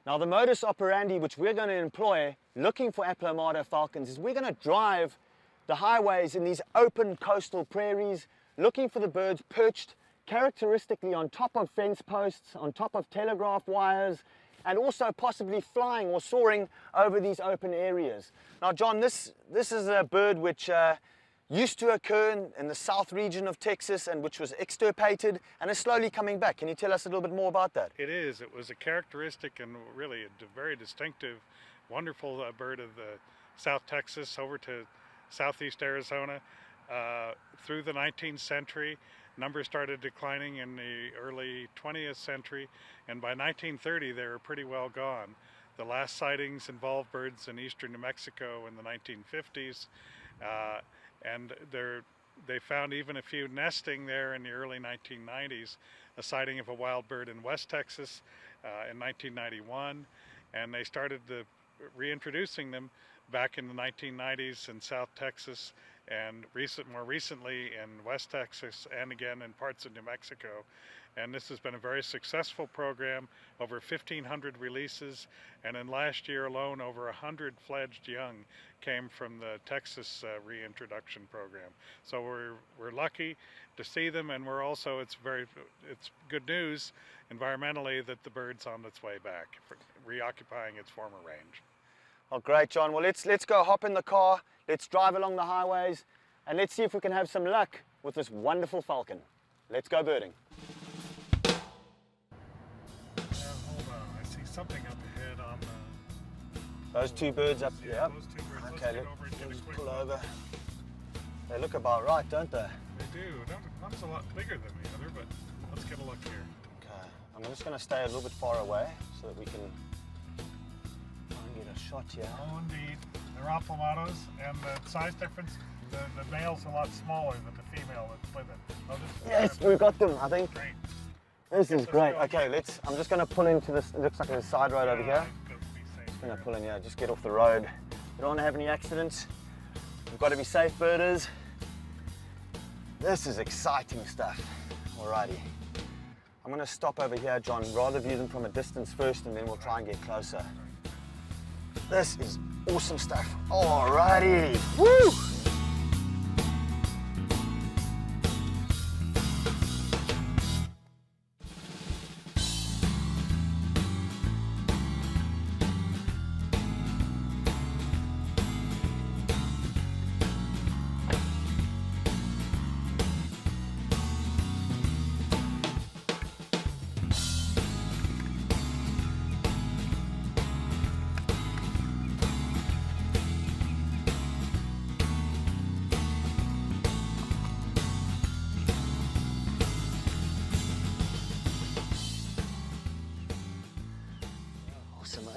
Now the modus operandi which we're going to employ looking for Aplomado falcons is we're going to drive the highways in these open coastal prairies looking for the birds perched characteristically on top of fence posts, on top of telegraph wires, and also possibly flying or soaring over these open areas. Now John, this is a bird which used to occur in the south region of Texas and which was extirpated and is slowly coming back. Can you tell us a little bit more about that? It is. It was a characteristic and really a very distinctive, wonderful bird of the South Texas over to southeast Arizona. Through the 19th century, numbers started declining in the early 20th century, and by 1930 they were pretty well gone. The last sightings involved birds in eastern New Mexico in the 1950s, and they found even a few nesting there in the early 1990s, a sighting of a wild bird in West Texas in 1991, and they started reintroducing them back in the 1990s in South Texas, and more recently in West Texas and again in parts of New Mexico. And this has been a very successful program, over 1,500 releases, and in last year alone over 100 fledged young came from the Texas reintroduction program. So we're lucky to see them, and we're also, it's good news environmentally that the bird's on its way back, reoccupying its former range. Oh, great, John. Well, let's go hop in the car, let's drive along the highways, and let's see if we can have some luck with this wonderful falcon. Let's go birding. Hold on, I see something up ahead on the... Those two birds up there. Yeah, those two birds. Okay, Let's pull over. They look about right, don't they? They do. One's a lot bigger than the other, but let's get a look here. Okay, I'm just going to stay a little bit far away so that we can try and get a shot here. Oh, indeed. They're Aplomados, and the size difference, the male's a lot smaller than the female that's with it. Yes, we've got them, I think. Great. This is great. Okay, I'm just going to pull into this, it looks like there's a side road over here. Just going to pull in here, just get off the road. We don't want to have any accidents. We've got to be safe birders. This is exciting stuff. Alrighty. I'm going to stop over here, John, rather view them from a distance first and then we'll try and get closer. This is awesome stuff. Alrighty. Woo!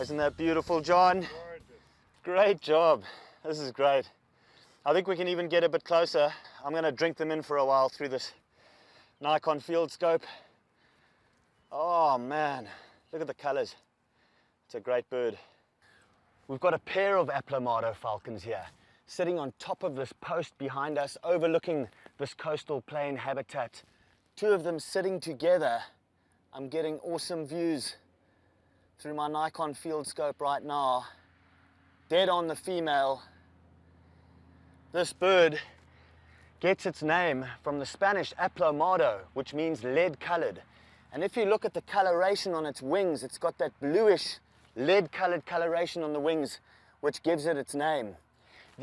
Isn't that beautiful, John? Gorgeous. Great job. This is great. I think we can even get a bit closer. I'm going to drink them in for a while through this Nikon field scope. Oh man, look at the colors. It's a great bird. We've got a pair of Aplomado falcons here, sitting on top of this post behind us, overlooking this coastal plain habitat. Two of them sitting together. I'm getting awesome views through my Nikon field scope right now. Dead on the female. This bird gets its name from the Spanish aplomado, which means lead colored. And if you look at the coloration on its wings, it's got that bluish lead colored coloration on the wings, which gives it its name.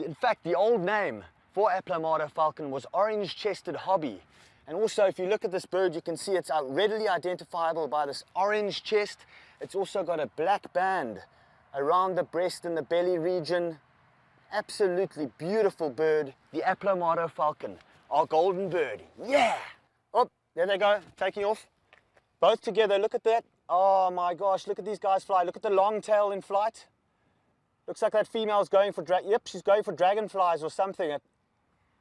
In fact, the old name for Aplomado falcon was orange-chested hobby. And also, if you look at this bird, you can see it's readily identifiable by this orange chest. It's also got a black band around the breast and the belly region. Absolutely beautiful bird, the Aplomado falcon, our golden bird. Yeah! Oh, there they go, taking off. Both together, look at that. Oh my gosh, look at these guys fly. Look at the long tail in flight. Looks like that female's going for, she's going for dragonflies or something.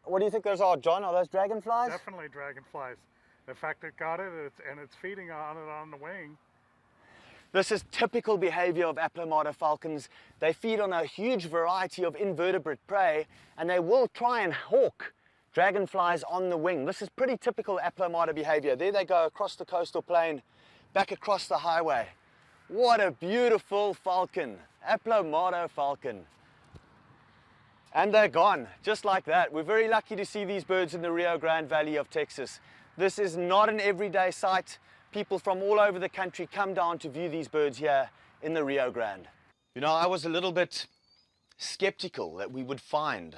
What do you think those are, John? Are those dragonflies? Definitely dragonflies. In fact, it got it, and it's feeding on it on the wing. This is typical behavior of Aplomado falcons. They feed on a huge variety of invertebrate prey, and they will try and hawk dragonflies on the wing. This is pretty typical Aplomado behavior. There they go across the coastal plain, back across the highway. What a beautiful falcon, Aplomado Falcon. And they're gone, just like that. We're very lucky to see these birds in the Rio Grande Valley of Texas. This is not an everyday sight. People from all over the country come down to view these birds here in the Rio Grande. You know, I was a little bit skeptical that we would find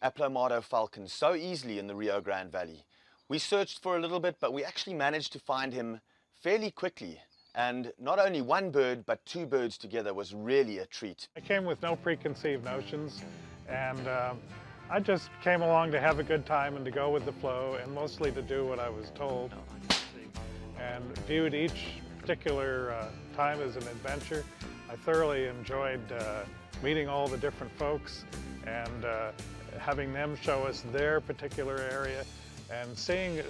Aplomado falcons so easily in the Rio Grande Valley. We searched for a little bit, but we actually managed to find him fairly quickly. And not only one bird, but two birds together was really a treat. I came with no preconceived notions, and I just came along to have a good time and to go with the flow, and mostly to do what I was told. And viewed each particular time as an adventure. I thoroughly enjoyed meeting all the different folks and having them show us their particular area, and seeing,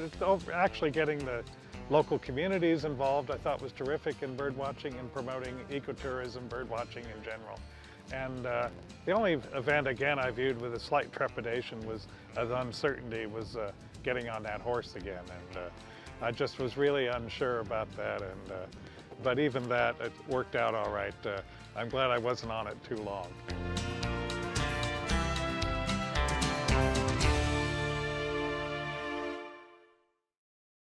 actually getting the local communities involved, I thought was terrific in bird watching and promoting ecotourism, bird watching in general. And the only event, again, I viewed with a slight trepidation was, as uncertainty, was getting on that horse again. And I just was really unsure about that. And but even that, it worked out all right. I'm glad I wasn't on it too long.